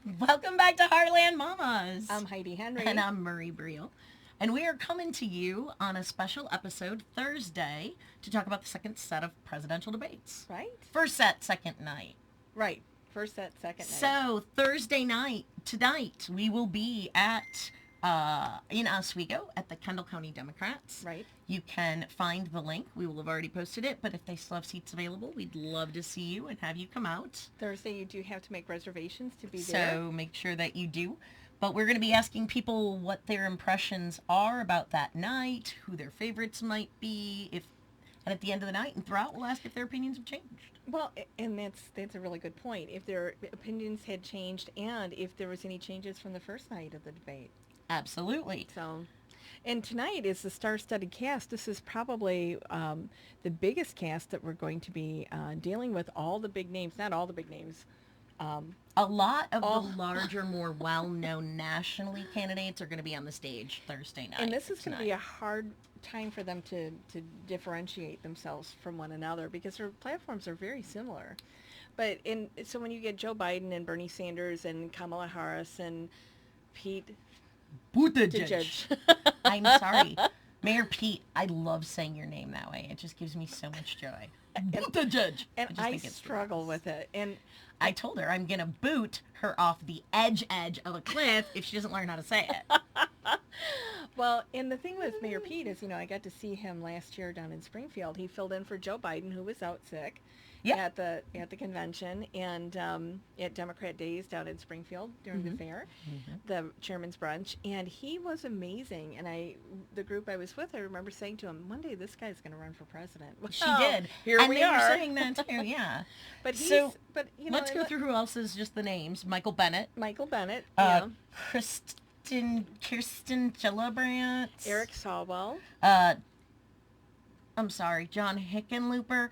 Welcome back to Heartland Mamas. I'm Heidi Henry. And I'm Murri Briel. And we are coming to you on a special episode Thursday to talk about the second set of presidential debates. Right? First set, second night. Right. First set, second night. So Thursday night, tonight, we will be at in Oswego at the Kendall County Democrats. Right. You can find the link. We will have already posted it, but if they still have seats available, we'd love to see you and have you come out. Thursday, you do have to make reservations to be there. So make sure that you do. But we're going to be asking people what their impressions are about that night, who their favorites might be, and at the end of the night and throughout, we'll ask if their opinions have changed. Well, and that's a really good point. If their opinions had changed and if there was any changes from the first night of the debate. Absolutely. So, and tonight is the star-studded cast. This is probably the biggest cast that we're going to be dealing with. All the big names, not all the big names. A lot of the larger, more well-known nationally candidates are going to be on the stage Thursday night. And this is going to be a hard time for them to differentiate themselves from one another because their platforms are very similar. But so when you get Joe Biden and Bernie Sanders and Kamala Harris and Pete Buttigieg. I'm sorry. Mayor Pete, I love saying your name that way. It just gives me so much joy. Buttigieg. And I struggle with it. And I told her I'm going to boot her off the edge of a cliff if she doesn't learn how to say it. Well, and the thing with Mayor Pete is, I got to see him last year down in Springfield. He filled in for Joe Biden, who was out sick. At the convention and at Democrat Days down in Springfield during the fair, the chairman's brunch, and he was amazing. And the group I was with, I remember saying to him, one day this guy's going to run for president. Well, she did. Here we are. You're saying that too, yeah. Let's go through who else is just the names. Micheal Bennet. Kirsten Gillibrand. Eric Swalwell. I'm sorry, John Hickenlooper.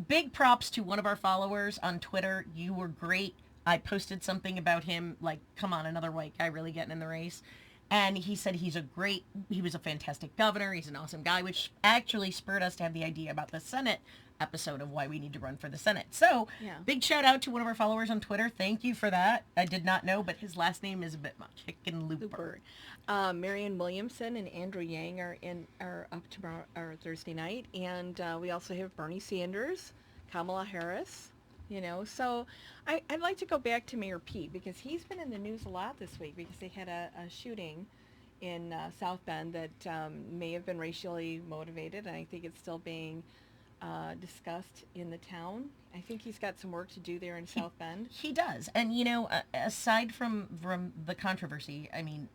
Big props to one of our followers on Twitter. You were great. I posted something about him, like, come on, another white guy really getting in the race. And he said he was a fantastic governor. He's an awesome guy, which actually spurred us to have the idea about the Senate episode of why we need to run for the Senate. So, Big shout out to one of our followers on Twitter. Thank you for that. I did not know, but his last name is a bit much. Hickenlooper. Marianne Williamson and Andrew Yang are up tomorrow or Thursday night, and we also have Bernie Sanders, Kamala Harris. So I'd like to go back to Mayor Pete because he's been in the news a lot this week because they had a shooting in South Bend that may have been racially motivated, and I think it's still being discussed in the town. I think he's got some work to do there in South Bend. He does. And, aside from the controversy, I mean,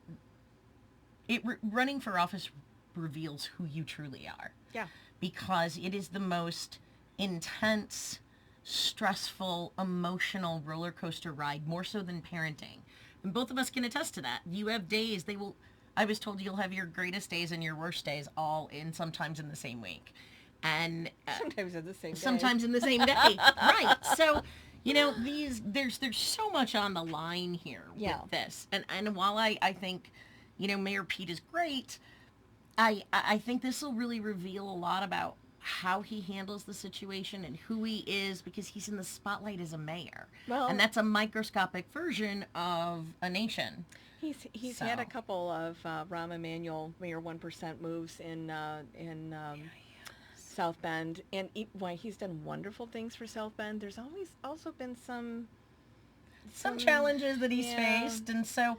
running for office reveals who you truly are. Yeah. Because it is the most intense, stressful, emotional roller coaster ride, more so than parenting. And both of us can attest to that. You have days, I was told you'll have your greatest days and your worst days all sometimes in the same week. And sometimes in the same day. Sometimes in the same day. Right. So, there's so much on the line here with this. And while I think, Mayor Pete is great, I think this will really reveal a lot about how he handles the situation and who he is because he's in the spotlight as a mayor. Well, and that's a microscopic version of a nation. He's had a couple of Rahm Emanuel Mayor 1% moves in South Bend, and he's done wonderful things for South Bend. There's always also been some challenges that he's faced, and so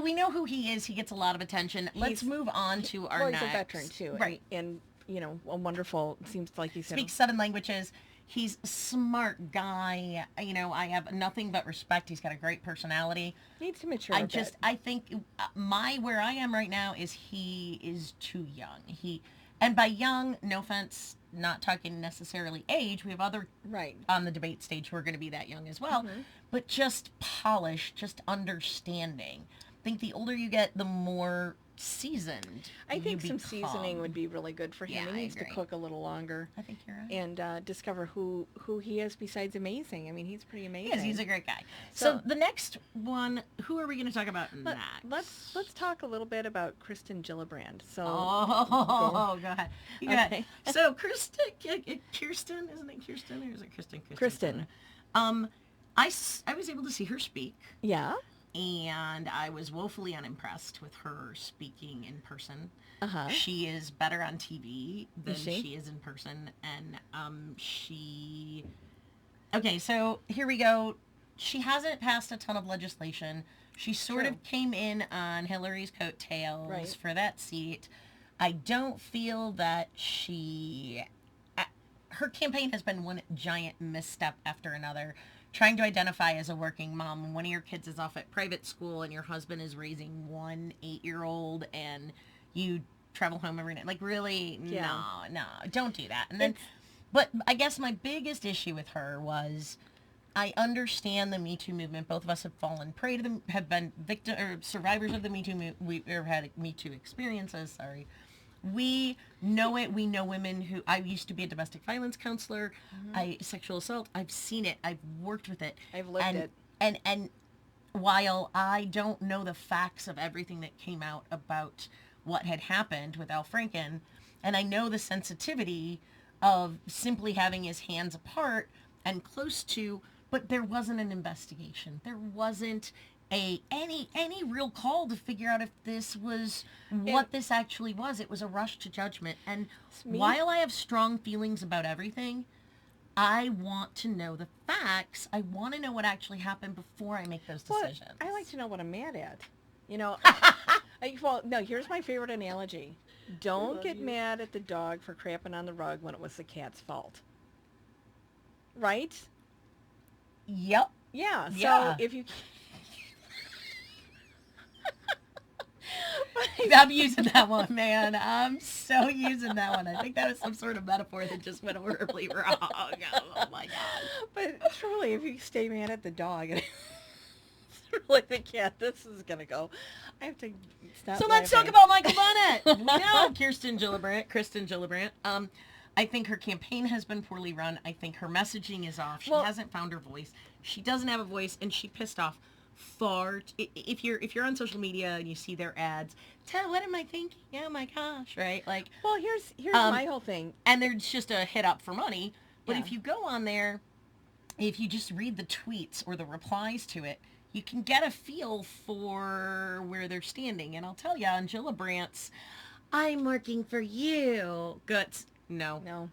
we know who he is. He gets a lot of attention. Let's move on to our next. He's a veteran too, right? And a wonderful. Seems like he speaks 7 languages. He's a smart guy. I have nothing but respect. He's got a great personality. Needs to mature. I think where I am right now is he is too young. And by young, no offense, not talking necessarily age, we have other on the debate stage who are going to be that young as well, but just polished, just understanding. I think the older you get, the more seasoned I think some seasoning would be really good for him. He needs to cook a little longer. I think you're right. And discover who he is besides amazing. I mean, he's pretty amazing. Yes, he's a great guy. So the next one, who are we going to talk about next? Let's talk a little bit about Kirsten Gillibrand. So go ahead. Okay. So Kirsten, isn't it Kirsten or is it Kristen? Kristen. I was able to see her speak. Yeah. and I was woefully unimpressed with her speaking in person. Uh-huh. She is better on TV than Is she? she is in person, and Okay, so here we go. She hasn't passed a ton of legislation. She sort of came in on Hillary's coattails Right. for that seat. I don't feel that her campaign has been one giant misstep after another. Trying to identify as a working mom when one of your kids is off at private school and your husband is raising one 8-year-old and you travel home every night. Like, really? Yeah. No, don't do that. And then, but I guess my biggest issue with her was, I understand the Me Too movement. Both of us have fallen prey to them, have been victim or survivors of the Me Too movement. We've had Me Too experiences. Sorry. We know it. We know women who, I used to be a domestic violence counselor. Sexual assault. I've seen it. I've worked with it. I've lived it. And while I don't know the facts of everything that came out about what had happened with Al Franken, and I know the sensitivity of simply having his hands apart and close to, but there wasn't an investigation. There wasn't any real call to figure out if this was what this actually was. It was a rush to judgment. And while I have strong feelings about everything, I want to know the facts. I want to know what actually happened before I make those decisions. I like to know what I'm mad at. You know, well, no, here's my favorite analogy. Don't get mad at the dog for crapping on the rug when it was the cat's fault. Right? Yep. Yeah. So Yeah. if you... I'm using that one, man. I'm so using that one. I think that was some sort of metaphor that just went horribly wrong. Oh my God. But truly, if you stay mad at the dog and really the cat, this is going to go. I have to stop. So let's talk about Micheal Bennet. No, Kirsten Gillibrand. I think her campaign has been poorly run. I think her messaging is off. She hasn't found her voice. She doesn't have a voice, and she pissed off if you're on social media and you see their ads, what am I thinking? Oh my gosh, right? Like, well, here's my whole thing. And they're just a hit up for money. But Yeah. if you go on there, if you just read the tweets or the replies to it, you can get a feel for where they're standing. And I'll tell you, on Gillibrand's, I'm working for you. Guts. No.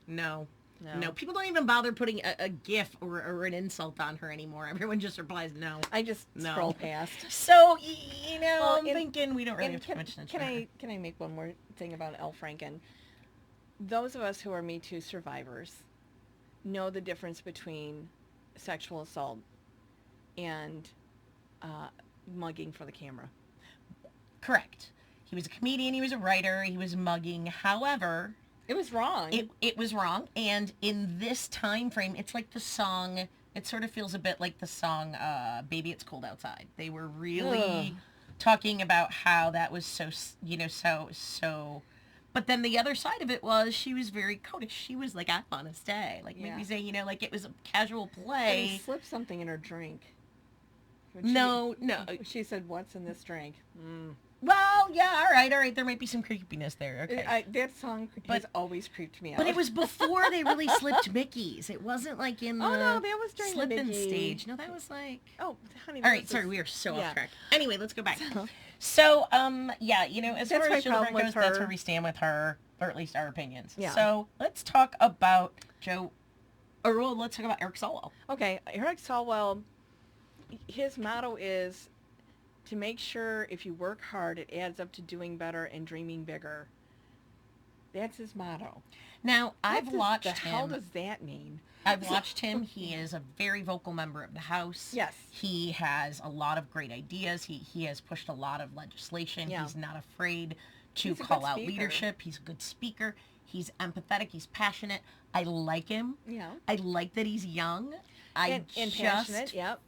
People don't even bother putting a GIF or an insult on her anymore. Everyone just replies no. I just scroll past. So, I'm thinking we don't really have too much attention. Can I make one more thing about Al Franken? Those of us who are Me Too survivors know the difference between sexual assault and mugging for the camera. Correct. He was a comedian. He was a writer. He was mugging. However... It was wrong. It was wrong. And in this time frame, it's like the song, it sort of feels a bit like the song, Baby It's Cold Outside. They were really talking about how that was so, so. But then the other side of it was she was very codish. She was like, I want to stay. Like maybe say, like it was a casual play. She slipped something in her drink. No. She said, what's in this drink? Well, yeah, all right. There might be some creepiness there. Okay. That song has always creeped me out. But it was before they really slipped Mickeys. It wasn't like in the that was during the slipping Mickey stage. No, that was like... Oh, honey. All right, sorry, we are so off track. Anyway, let's go back. So, as far as Gillibrand goes, that's where we stand with her, or at least our opinions. Yeah. So, let's talk about let's talk about Eric Swalwell. Okay, Eric Swalwell, his motto is... to make sure if you work hard, it adds up to doing better and dreaming bigger. That's his motto. Now, I've watched him. The hell does that mean? I've watched him. He is a very vocal member of the House. Yes. He has a lot of great ideas. He has pushed a lot of legislation. Yeah. He's not afraid to call out leadership. He's a good speaker. He's empathetic. He's passionate. I like him. Yeah. I like that he's young. And passionate, yep.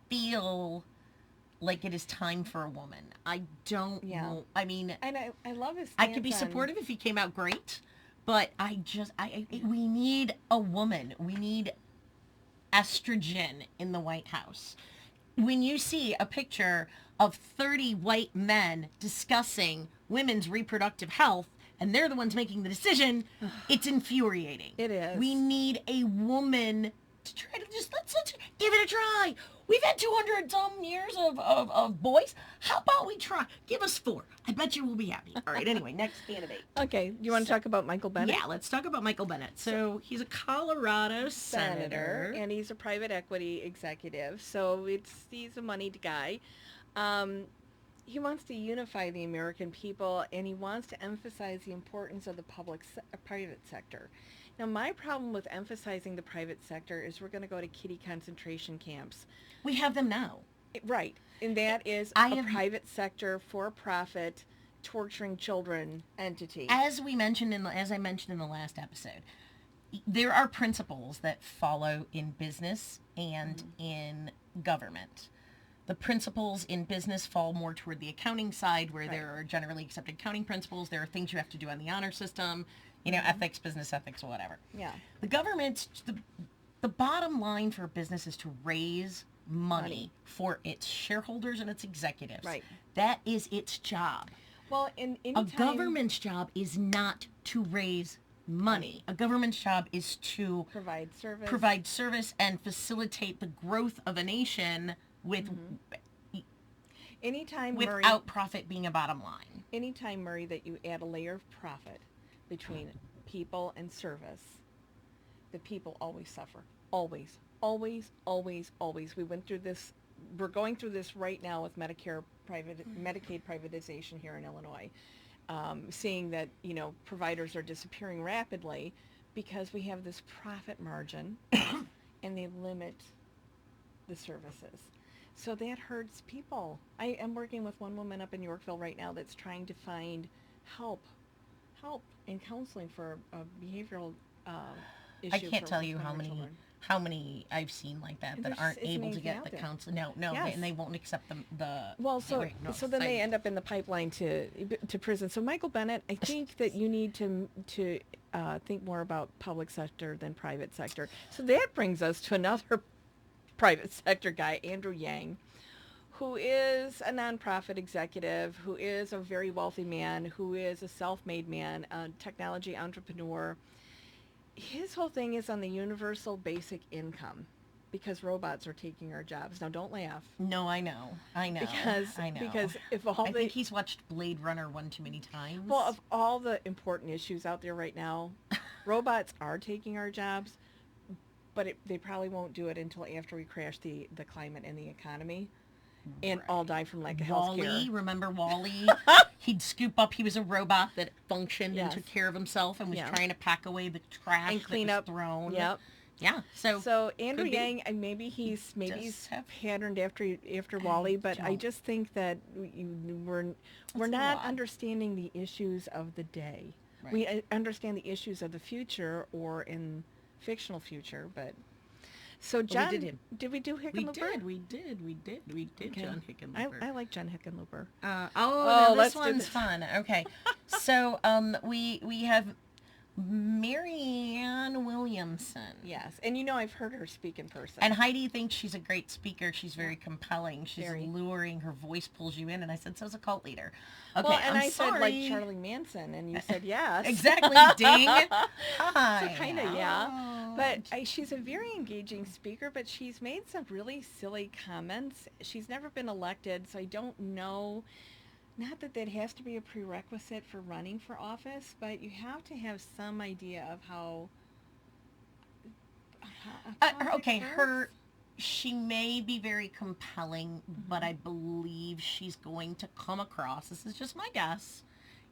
Feel like it is time for a woman. I don't know. I mean... And I love his stance. I could be supportive if he came out great, but we need a woman. We need estrogen in the White House. When you see a picture of 30 white men discussing women's reproductive health, and they're the ones making the decision, it's infuriating. It is. We need a woman to try to let's give it a try. We've had 200 some years of boys. How about we try? Give us 4. I bet you we'll be happy. All right, anyway, next candidate. Okay, you want to talk about Micheal Bennet? Yeah, let's talk about Micheal Bennet. So he's a Colorado senator. And he's a private equity executive, so he's a moneyed guy. He wants to unify the American people, and he wants to emphasize the importance of the private sector. Now, my problem with emphasizing the private sector is we're going to go to kiddie concentration camps. We have them now. Right, and that is private sector, for-profit, torturing children entity. As I mentioned in the last episode, there are principles that follow in business and in government. The principles in business fall more toward the accounting side, where there are generally accepted accounting principles. There are things you have to do on the honor system, ethics, business ethics, whatever. Yeah. The government, the bottom line for a business is to raise money for its shareholders and its executives. Right. That is its job. Well, a government's job is not to raise money. A government's job is to provide service and facilitate the growth of a nation without profit being a bottom line. Anytime, Murri, that you add a layer of profit between people and service, the people always suffer. Always, always, always, always. We went through this. We're going through this right now with Medicaid privatization here in Illinois, seeing that providers are disappearing rapidly because we have this profit margin, and they limit the services. So that hurts people. I am working with one woman up in Yorkville right now that's trying to find help and counseling for a behavioral issue. I can't tell you how many I've seen like that aren't able to get the counseling. No, yes. And they won't accept the so then they end up in the pipeline to prison. So Micheal Bennet, I think that you need to think more about public sector than private sector. So that brings us to another private sector guy, Andrew Yang, who is a nonprofit executive, who is a very wealthy man, who is a self-made man, a technology entrepreneur. His whole thing is on the universal basic income because robots are taking our jobs. Now, don't laugh. No, I know. Because if I think he's watched Blade Runner one too many times. Well, of all the important issues out there right now, robots are taking our jobs. But they probably won't do it until after we crash the climate and the economy and all die from lack of health care. WALL-E, remember WALL-E? He'd scoop up. He was a robot that functioned and took care of himself and was trying to pack away the trash and clean up thrown. Yep. Yeah. So Andrew Yang, maybe he's patterned after WALL-E, but I just think that we're not understanding the issues of the day. Right. We understand the issues of the future or in fictional future, but so John, did we do Hickenlooper? We did okay. John Hickenlooper. I like John Hickenlooper. This one's fun. Okay, so we have Marianne Williamson. Yes, and I've heard her speak in person. And Heidi thinks she's a great speaker. She's very compelling. She's alluring. Her voice pulls you in. And I said, so's a cult leader. Okay, well, and I said like Charlie Manson, and you said yes. Exactly. Ding. Hi. So kind of But she's a very engaging speaker. But she's made some really silly comments. She's never been elected, so I don't know. Not that has to be a prerequisite for running for office, but you have to have some idea of how. She may be very compelling, but I believe she's going to come across. This is just my guess.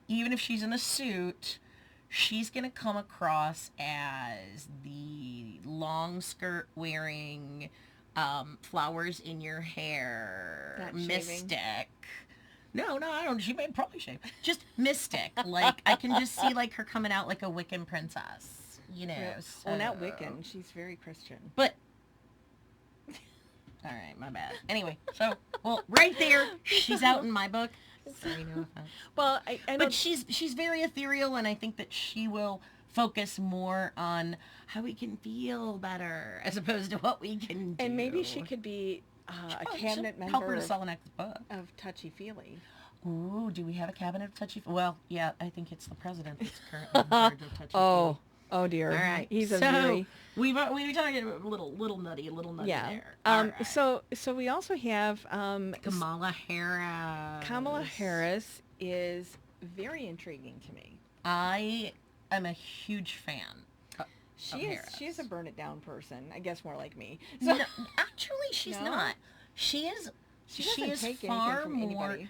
Even if she's in a suit, she's going to come across as the long skirt wearing, flowers in your hair, mystic. No, I don't. She may probably shave. Just mystic. Like, I can just see, like, her coming out like a Wiccan princess, Yeah. So. Not Wiccan. She's very Christian. But, all right, my bad. Anyway, so, right there, she's out in my book. Sorry, no offense. Well, but she's very ethereal, and I think that she will focus more on how we can feel better as opposed to what we can do. And maybe she could be a cabinet member help her to sell the next book of touchy-feely. Ooh, do we have a cabinet of touchy-feely? Well, yeah, I think it's the president that's currently in charge of touchy-feely. Oh dear. All right. He's so a very we were talking a little nutty yeah. there. All right. So we also have Kamala Harris. Kamala Harris is very intriguing to me. I am a huge fan of Harris. She is a burn it down person. I guess more like me. So, No, actually, she's No? not. She is. She She doesn't is take anything far from more anybody.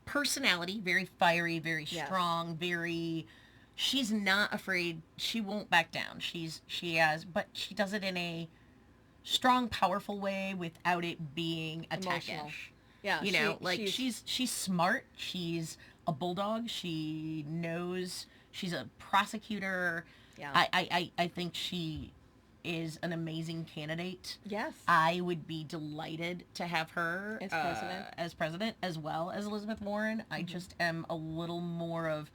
personality, very fiery, very Yes. strong, very. She's not afraid. She won't back down. But she does it in a strong, powerful way without it being Emotional. attackish. Yeah. You know, like she's smart. She's a bulldog. She knows. She's a prosecutor. Yeah. I think she is an amazing candidate. Yes. I would be delighted to have her As president. as well as Elizabeth Warren. I just am a little more of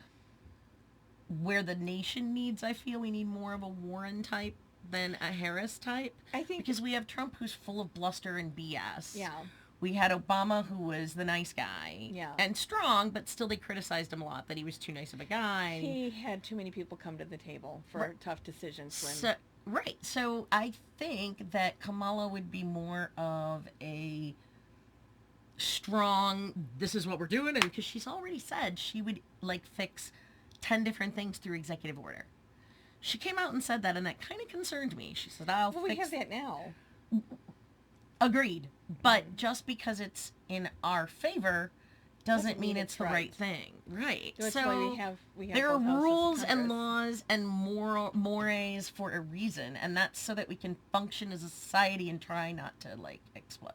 where the nation needs. I feel we need more of a Warren type than a Harris type. I think Because we have Trump who's full of bluster and BS. Yeah. We had Obama who was the nice guy. Yeah. And strong, but still they criticized him a lot that he was too nice of a guy. He had too many people come to the table for tough decisions. Right. So I think that Kamala would be more of a strong, this is what we're doing, and because she's already said she would like fix 10 different things through executive order. She came out and said that, and that kind of concerned me. She said, I'll Well, fix... we have that now. Agreed. But just because it's in our favor doesn't mean it's the right thing. Right. That's so why we have there are both houses of rules and Congress. laws and mores for a reason, and that's so that we can function as a society and try not to like explode.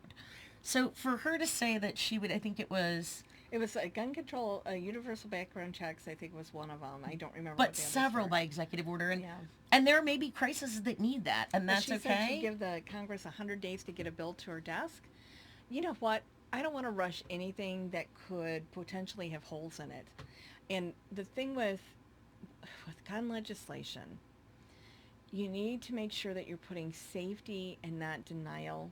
So for her to say that she would, I think it was gun control, universal background checks, I think was one of them. I don't remember. but what the others several were. by executive order, and Yeah. and there may be crises that need that, and But that's she said okay. she'd give the Congress 100 days to get a bill to her desk. You know what? I don't want to rush anything that could potentially have holes in it. And the thing with gun legislation, you need to make sure that you're putting safety and not denial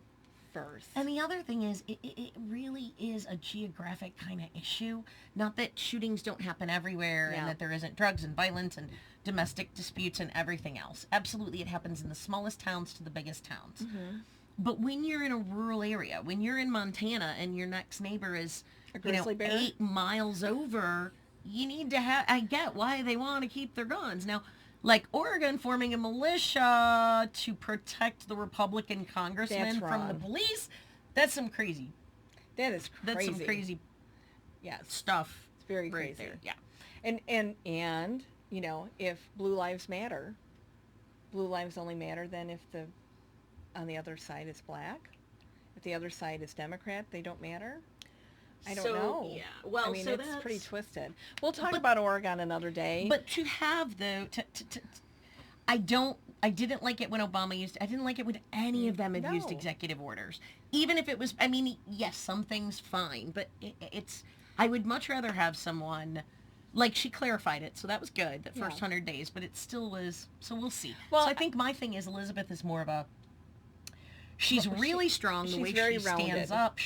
first. And the other thing is, it really is a geographic kind of issue. Not that shootings don't happen everywhere Yeah. and that there isn't drugs and violence and domestic disputes and everything else. Absolutely, it happens in the smallest towns to the biggest towns. Mm-hmm. But when you're in a rural area, when you're in Montana and your next neighbor is, A grizzly bear? 8 miles over, you need to have, I get why they want to keep their guns. Now, like Oregon forming a militia to protect the Republican congressman That's from the wrong. police, that's some crazy, That is crazy. that's some crazy Yes. stuff. It's very right crazy. there. Yeah. And you know, if blue lives matter, blue lives only matter then if the on the other side is black. If the other side is Democrat, they don't matter. I don't know. Yeah. Well, I mean, so it's that's pretty twisted. We'll talk But- about Oregon another day. But to have though, I didn't like it when Obama I didn't like it when any of them had used No. executive orders. Even if it was, I mean, yes, some things fine, but I would much rather have someone, like she clarified it, so that was good, that first Yeah. 100 days, but it still was, so we'll see. Well, so I think my thing is Elizabeth is more of a, she's Well, really strong, the she's way very she stands rounded. up,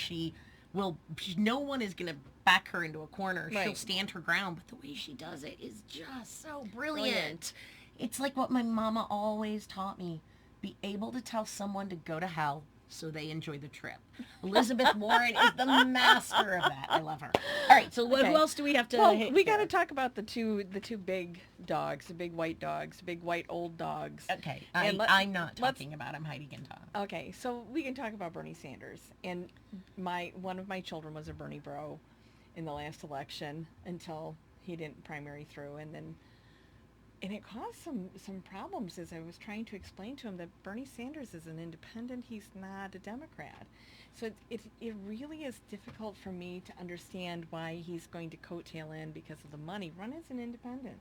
no one is going to back her into a corner. She'll Right. stand her ground, but the way she does it is just so brilliant. It's like what my mama always taught me. Be able to tell someone to go to hell so they enjoy the trip. Elizabeth Warren is the master of that. I love her. All right, so Okay. who else do we have to well, hit we got to here? talk about the two big dogs, the big white dogs, the big white old dogs. Okay, And I'm not let's- talking about him. Heidi can talk. Okay, so we can talk about Bernie Sanders. And one of my children was a Bernie bro in the last election until he didn't primary through, and it caused some problems as I was trying to explain to him that Bernie Sanders is an independent. He's not a Democrat. So it really is difficult for me to understand why he's going to coattail in because of the money. Run as an independent.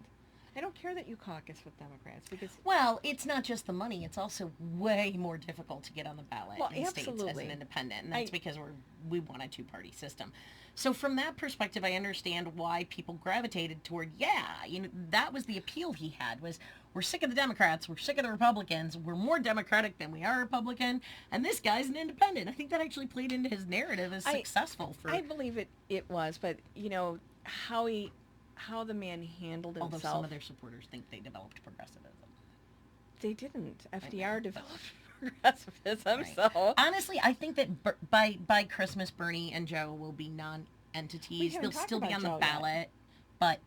I don't care that you caucus with Democrats because Well, it's not just the money. It's also way more difficult to get on the ballot Well, in states as absolutely. an independent, and that's I- because we want a two-party system. So from that perspective, I understand why people gravitated toward, that was the appeal he had, was we're sick of the Democrats, we're sick of the Republicans, we're more Democratic than we are Republican, and this guy's an independent. I think that actually played into his narrative as successful for... I believe it was, but you know how the man handled although himself. some of their supporters think they developed progressivism. they didn't. FDR developed progressivism, Right. so Honestly, I think that by Christmas, Bernie and Joe will be We non-entities. haven't They'll talked still be about on the Joe yet. ballot, but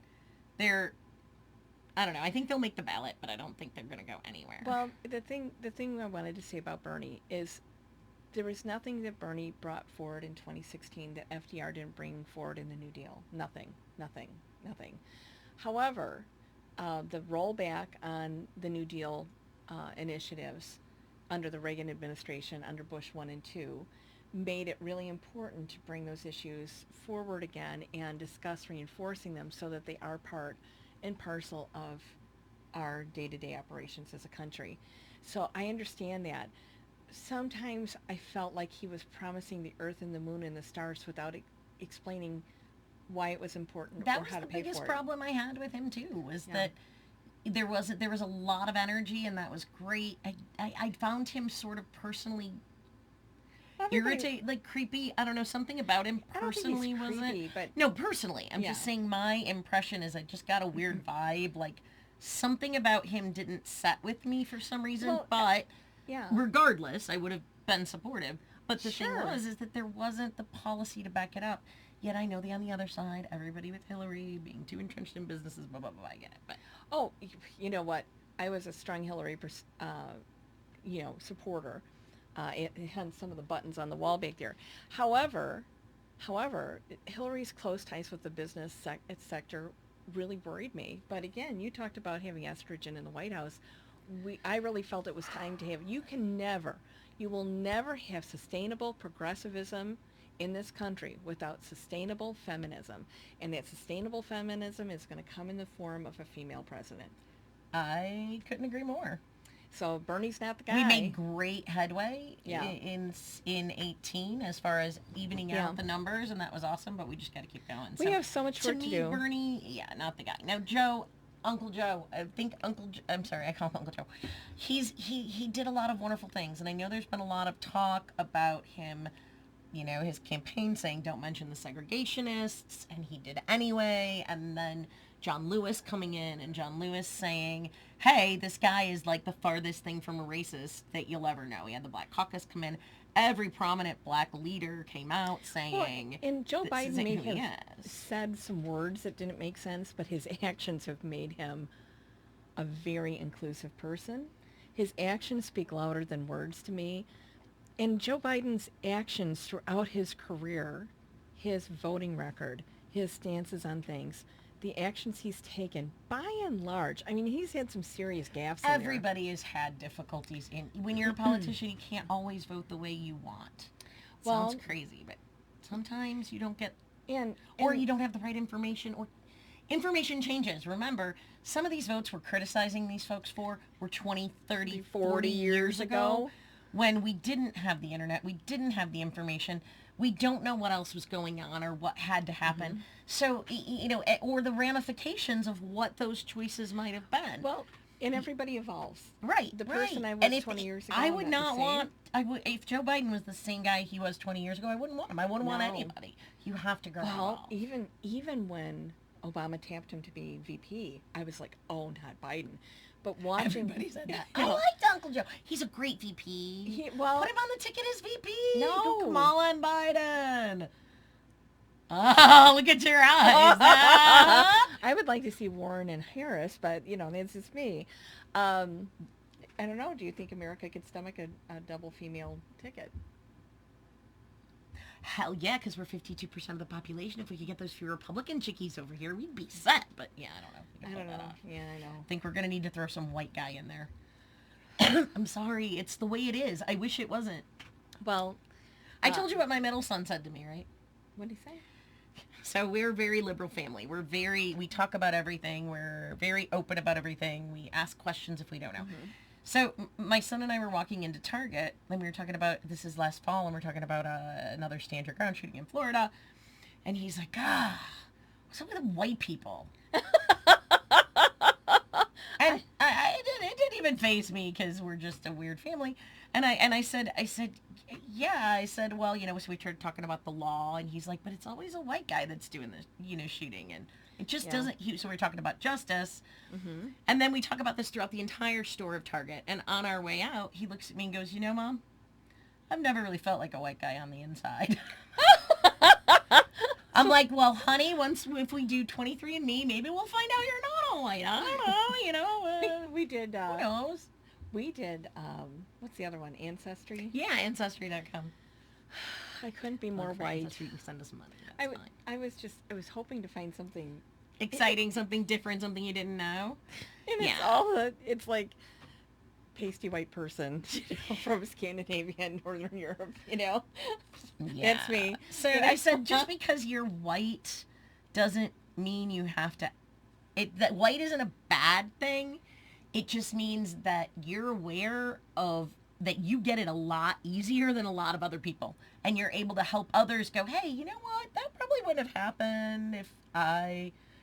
they're, I don't know. I think they'll make the ballot, but I don't think they're going to go anywhere. well, the thing I wanted to say about Bernie is there was nothing that Bernie brought forward in 2016 that FDR didn't bring forward in the New Deal. Nothing. However, the rollback on the New Deal initiatives under the Reagan administration, under Bush 1 and 2, made it really important to bring those issues forward again and discuss reinforcing them so that they are part and parcel of our day-to-day operations as a country. So I understand that. Sometimes I felt like he was promising the earth and the moon and the stars without explaining why it was important That or was how the to pay biggest for it. problem I had with him too, was Yeah. that there was a lot of energy, and that was great. I found him sort of personally irritate, like creepy. I don't know, something about him I don't think personally he's wasn't. creepy, but No, personally, I'm just Yeah. saying my impression is I just got a weird vibe. Like something about him didn't set with me for some reason. Well, but yeah. regardless, I would have been supportive. But the Sure. thing was, is that there wasn't the policy to back it up. Yet I know on the other side, everybody with Hillary being too entrenched in businesses, blah blah blah. I get it, but Oh, you know what? I was a strong Hillary, supporter. It had some of the buttons on the wall back there. However, Hillary's close ties with the business sector really worried me. But again, you talked about having estrogen in the White House. I really felt it was time to have. You will never have sustainable progressivism in this country without sustainable feminism. And that sustainable feminism is going to come in the form of a female president. I couldn't agree more. So Bernie's not the guy. We made great headway Yeah. in 18 as far as evening Yeah. out the numbers, and that was awesome. But we just got to keep going. We have so much to work to me, do. Bernie, yeah, not the guy. Now Joe, Uncle Joe. I think I'm sorry, I call him Uncle Joe. He did a lot of wonderful things, and I know there's been a lot of talk about him. His campaign saying don't mention the segregationists, and he did anyway. And then John Lewis coming in, and John Lewis saying, hey, this guy is like the farthest thing from a racist that you'll ever know. He had the Black Caucus come in. Every prominent black leader came out saying, and Joe this Biden isn't may who he have is. said some words that didn't make sense, but his actions have made him a very inclusive person. His actions speak louder than words to me. And Joe Biden's actions throughout his career, his voting record, his stances on things, the actions he's taken, by and large, I mean, he's had some serious gaffes in there. Everybody has had difficulties when you're a politician, you can't always vote the way you want. Well- Sounds crazy, but sometimes you don't get, And you don't have the right information, or information changes. Remember, some of these votes we're criticizing these folks were 20, 30, 40 years ago, when we didn't have the internet, we didn't have the information. We don't know what else was going on or what had to happen. So, or the ramifications of what those choices might have been. Well, and everybody evolves. Right. The person right. I was And if 20 years ago, I I'm would not not the same. want, if Joe Biden was the same guy he was 20 years ago, I wouldn't want him. I wouldn't want No. anybody. You have to grow Well, evolve. even when Obama tapped him to be VP, I was like, oh, not Biden. But watching... Everybody said that. No. I liked Uncle Joe. He's a great VP. Put him on the ticket as VP. No. Go Kamala and Biden. Oh, look at your eyes. I would like to see Warren and Harris, but, that's just me. I don't know. Do you think America could stomach a double female ticket? Hell yeah, because we're 52% of the population. If we could get those few Republican chickies over here, we'd be set. But yeah, I don't know. if we I can don't pull know. that off. Yeah, I know. I think we're going to need to throw some white guy in there. I'm sorry. It's the way it is. I wish it wasn't. Well, I told you what my middle son said to me, right? what did he say? So we're a very liberal family. We talk about everything. We're very open about everything. We ask questions if we don't know. Mm-hmm. So my son and I were walking into Target, and we were talking about, this is last fall, and we're talking about another stand your ground shooting in Florida. And he's like, what's up with the white people? And it didn't even faze me because we're just a weird family. And I said, yeah, I said, well, so we started talking about the law, and he's like, but it's always a white guy that's doing the, shooting, and it just doesn't, so we're talking about justice. Mm-hmm. And then we talk about this throughout the entire store of Target, and on our way out, he looks at me and goes, Mom, I've never really felt like a white guy on the inside. I'm like, well, honey, if we do 23andMe, maybe we'll find out you're not all white. I don't know, we did, who knows? We did, what's the other one? Ancestry? Yeah, Ancestry.com. I couldn't be more white. Ancestry, you can send us money. I was hoping to find something exciting, something different, something you didn't know. And it's like pasty white person, from Scandinavia and Northern Europe, Yeah. That's me. So I said, just because you're white doesn't mean you have to, that white isn't a bad thing. It just means that you're aware of that you get it a lot easier than a lot of other people. And you're able to help others go, hey, you know what? That probably wouldn't have happened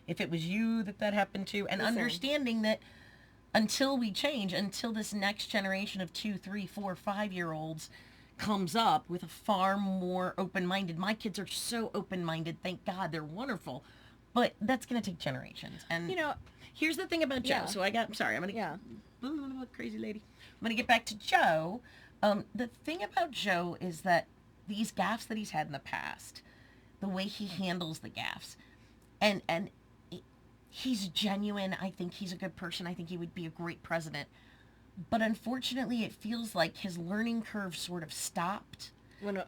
if it was you that happened to. And understanding that until we change, until this next generation of 2, 3, 4, 5-year-olds comes up with a far more open-minded. My kids are so open-minded. Thank God, they're wonderful. But that's going to take generations. And here's the thing about Joe. Yeah. So I'm going to, crazy lady. I'm going to get back to Joe. The thing about Joe is that these gaffes that he's had in the past, the way he handles the gaffes, and he's genuine. I think he's a good person. I think he would be a great president. But unfortunately, it feels like his learning curve sort of stopped.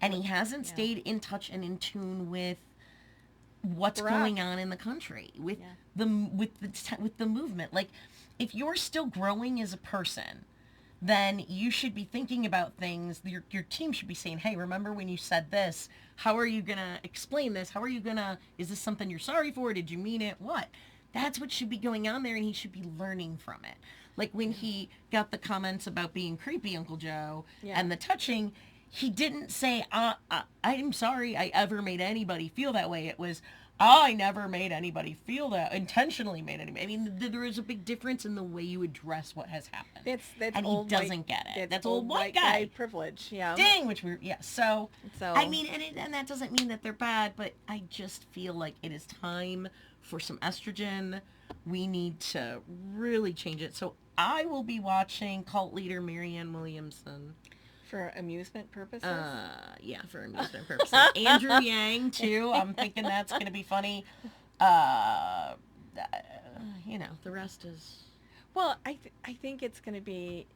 And he hasn't stayed in touch and in tune with what's going on in the country, with the movement. Like, if you're still growing as a person, then you should be thinking about things. Your team should be saying, hey, remember when you said this? How are you going to explain this? Is this something you're sorry for? Did you mean it? What? That's what should be going on there, and he should be learning from it. Like when he got the comments about being creepy, Uncle Joe, and the touching, he didn't say, I'm sorry I ever made anybody feel that way. It was, I never made anybody feel that, intentionally made anybody. I mean, there is a big difference in the way you address what has happened. That's and old he doesn't get it. That's old white guy privilege, yeah. Dang, So, I mean, and that doesn't mean that they're bad, but I just feel like it is time for some estrogen. We need to really change it. So I will be watching cult leader Marianne Williamson. For amusement purposes? Yeah, for amusement purposes. Andrew Yang, too. I'm thinking that's going to be funny. The rest is... Well, I think it's going to be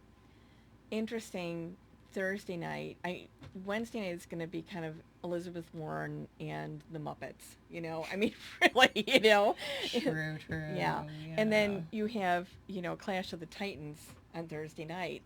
interesting Thursday night. Wednesday night is going to be kind of Elizabeth Warren and the Muppets, I mean, really, True. Yeah. And then you have, Clash of the Titans on Thursday night.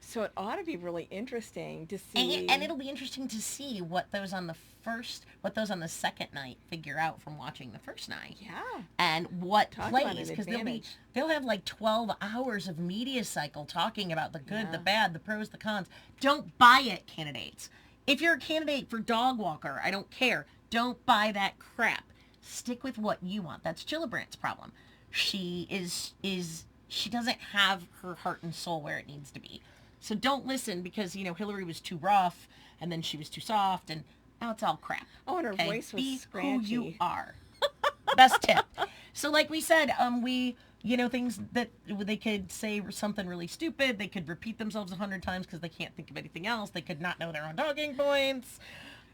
So it ought to be really interesting to see. And it'll be interesting to see what those on the second night figure out from watching the first night. Yeah. And what plays, because they'll have like 12 hours of media cycle talking about the good, the bad, the pros, the cons. Don't buy it, candidates. If you're a candidate for dog walker, I don't care. Don't buy that crap. Stick with what you want. That's Gillibrand's problem. She doesn't have her heart and soul where it needs to be. So don't listen because, Hillary was too rough and then she was too soft and now it's all crap. Oh, and her voice was scratchy. Who you are. Best tip. So like we said, things that they could say something really stupid. They could repeat themselves 100 times because they can't think of anything else. They could not know their own talking points.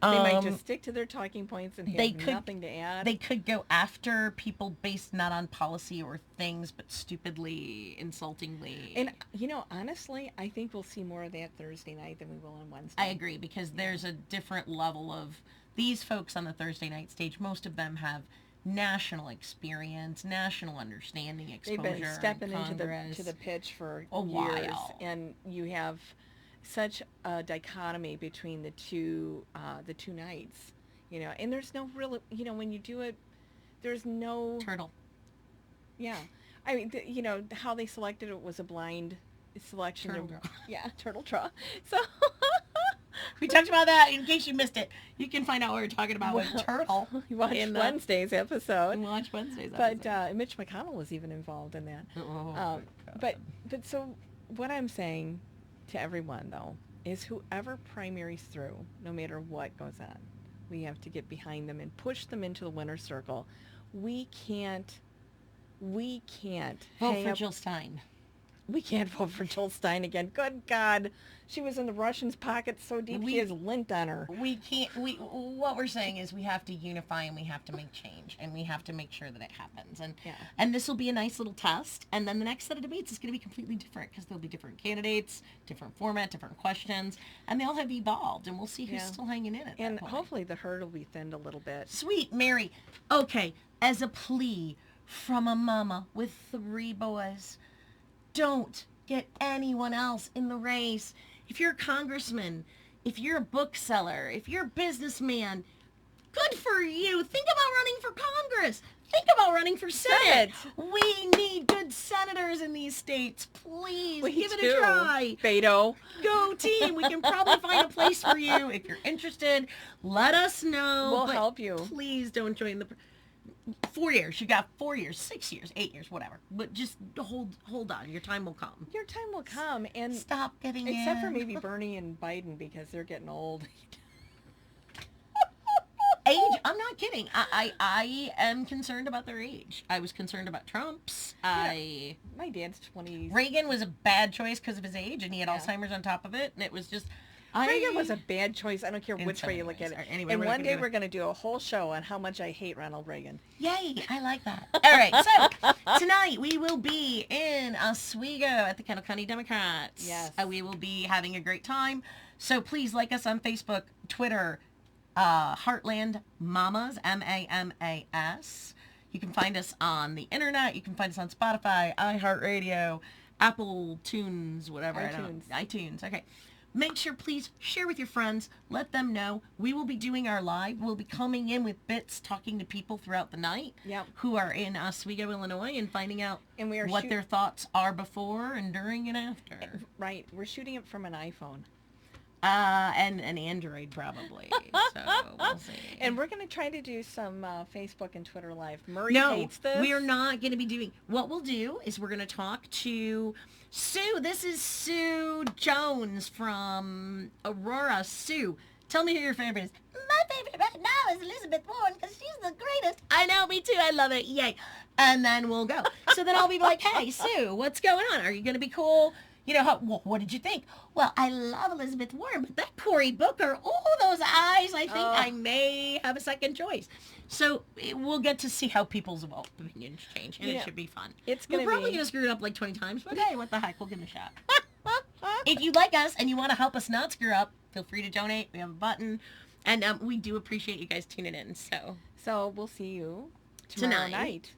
They might just stick to their talking points and have nothing to add. They could go after people based not on policy or things, but stupidly, insultingly. And, honestly, I think we'll see more of that Thursday night than we will on Wednesday. I agree, because there's a different level of these folks on the Thursday night stage. Most of them have national experience, national understanding, exposure. They've been stepping into the pitch for a years. While. And you have such a dichotomy between the two nights, and there's no real, when you do it, there's no turtle. Yeah, I mean, how they selected it was a blind selection. Turtle draw. Yeah, turtle draw. So we talked about that. In case you missed it, you can find out what we're talking about with turtle. You watch Wednesday's episode. But Mitch McConnell was even involved in that. Oh, but so what I'm saying to everyone, though, is whoever primaries through, no matter what goes on, we have to get behind them and push them into the winner's circle. We can't Vote for Jill Stein. We can't vote for Jill Stein again. Good God. She was in the Russians' pocket so deep she has lint on her. We can't, what we're saying is we have to unify and we have to make change and we have to make sure that it happens. And this will be a nice little test. And then the next set of debates is going to be completely different because there'll be different candidates, different format, different questions, and they all have evolved and we'll see who's still hanging in at and that point. Hopefully the herd will be thinned a little bit. Sweet Mary. Okay, as a plea from a mama with 3 boys, don't get anyone else in the race. If you're a congressman, if you're a bookseller, if you're a businessman, good for you. Think about running for Congress. Think about running for Senate. We need good senators in these states. Please give it a try. Beto. Go team. We can probably find a place for you. If you're interested, let us know. We'll help you. Please don't join the... 4 years. You got 4 years, 6 years, 8 years, whatever. But just hold on. Your time will come. Your time will come. And stop getting except for maybe Bernie and Biden because they're getting old. Age? I'm not kidding. I am concerned about their age. I was concerned about Trump's. My dad's 20s. Reagan was a bad choice because of his age, and he had Alzheimer's on top of it, and it was just... Reagan was a bad choice. I don't care which way you look at it. Anyway, and one day we're going to do a whole show on how much I hate Ronald Reagan. Yay! I like that. All right, so tonight we will be in Oswego at the Kendall County Democrats. Yes. We will be having a great time. So please like us on Facebook, Twitter, Heartland Mamas, MAMAS. You can find us on the internet. You can find us on Spotify, iHeartRadio, Apple Tunes, whatever. iTunes. Okay. Make sure, please, share with your friends. Let them know. We will be doing our live. We'll be coming in with bits, talking to people throughout the night who are in Oswego, Illinois, and finding out what their thoughts are before and during and after. Right. We're shooting it from an iPhone. And an Android, probably. So, we'll see. And we're going to try to do some Facebook and Twitter Live. Murri hates this. We are not going to be doing... What we'll do is we're going to talk to... Sue, this is Sue Jones from Aurora. Sue, tell me who your favorite is. My favorite right now is Elizabeth Warren because she's the greatest. I know, me too. I love it. Yay. And then we'll go. So then I'll be like, hey, Sue, what's going on? Are you going to be cool? You know, what did you think? Well, I love Elizabeth Warren, but that Cory Booker, those eyes, I think I may have a second choice. So we'll get to see how people's opinions change, and it should be fun. We're probably going to screw it up like 20 times, but hey, what the heck, we'll give it a shot. If you like us and you want to help us not screw up, feel free to donate. We have a button, and we do appreciate you guys tuning in. So we'll see you tomorrow night.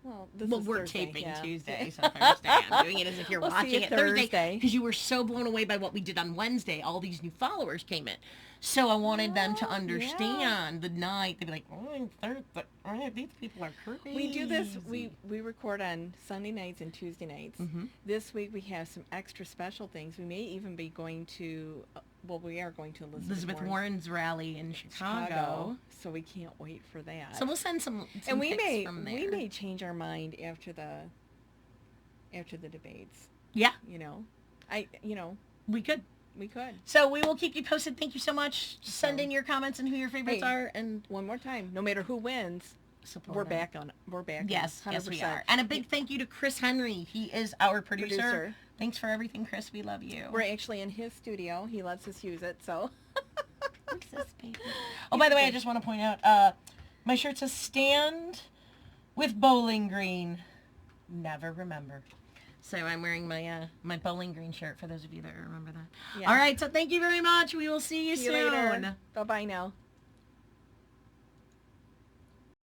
Well, we're Thursday, taping Tuesday, so Thursday. I'm doing it as if you're watching it Thursday because you were so blown away by what we did on Wednesday. All these new followers came in. So I wanted them to understand the night. They'd be like, Thursday, these people are crazy. We do this, we record on Sunday nights and Tuesday nights. Mm-hmm. This week we have some extra special things. We may even be going to, we are going to Elizabeth Warren's rally in Chicago. So we can't wait for that. So we'll send some and pics from there. We may change our mind after the debates. Yeah. We could. We could. So we will keep you posted. Thank you so much. Send in your comments and who your favorites are. And one more time, no matter who wins, we're back. Yes, 100%. Yes, we are. And a big thank you to Chris Henry. He is our producer. Thanks for everything, Chris. We love you. We're actually in his studio. He lets us use it, so. What's this, baby? Oh, by the way, I just want to point out, my shirt says "Stand with Bowling Green, Never Remember." So I'm wearing my my Bowling Green shirt for those of you that remember that. Yeah. All right, so thank you very much. We will see you soon. Later. Bye-bye now.